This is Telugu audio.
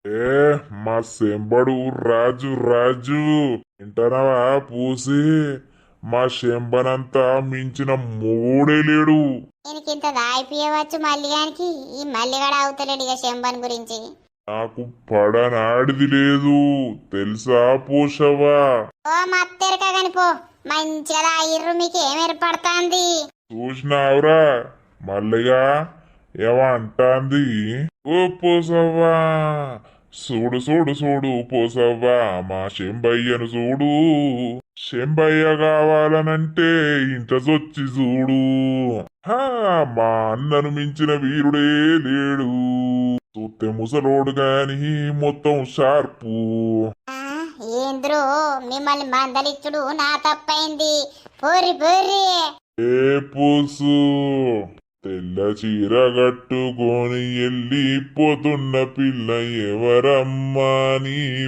ఏ మా శంబడు రాజు రాజు వింటానవా పూసి మా శంబనంతా మించిన మూడే లేడు. దీనికి ఇంత దాయిపియవచ్చు మల్లిగానికి. ఈ మల్లిగాడ అవుతలేడు ఇక శంభన్ గురించి. నాకు పడనాడిది లేదు తెలుసా పోషవా. ఓ మత్తెరక కాని పో. మంచిగా తాగిర్రు, మీకు ఏం ఏర్పడుతుంది? చూసినావురా మల్లిగా ఏమంటాంది. ఓ పోసవ్వా చూడు చూడు చూడు పోసవ్వా మా శంబయ్యను చూడు. శంబయ్య కావాలనంటే ఇంటొచ్చి చూడు. హా మా అన్నను మించిన వీరుడే లేడు. చూస్తే ముసలోడు గాని మొత్తం షార్పు. ఆ, ఏంద్రో మిమ్మల్ని మందలిచ్చుడు నా తప్పైంది. పోరి పోరి. ఏ పూసు తెల్ల చీర కట్టుకొని వెళ్ళిపోతున్న పిల్ల ఎవరమ్మా నీ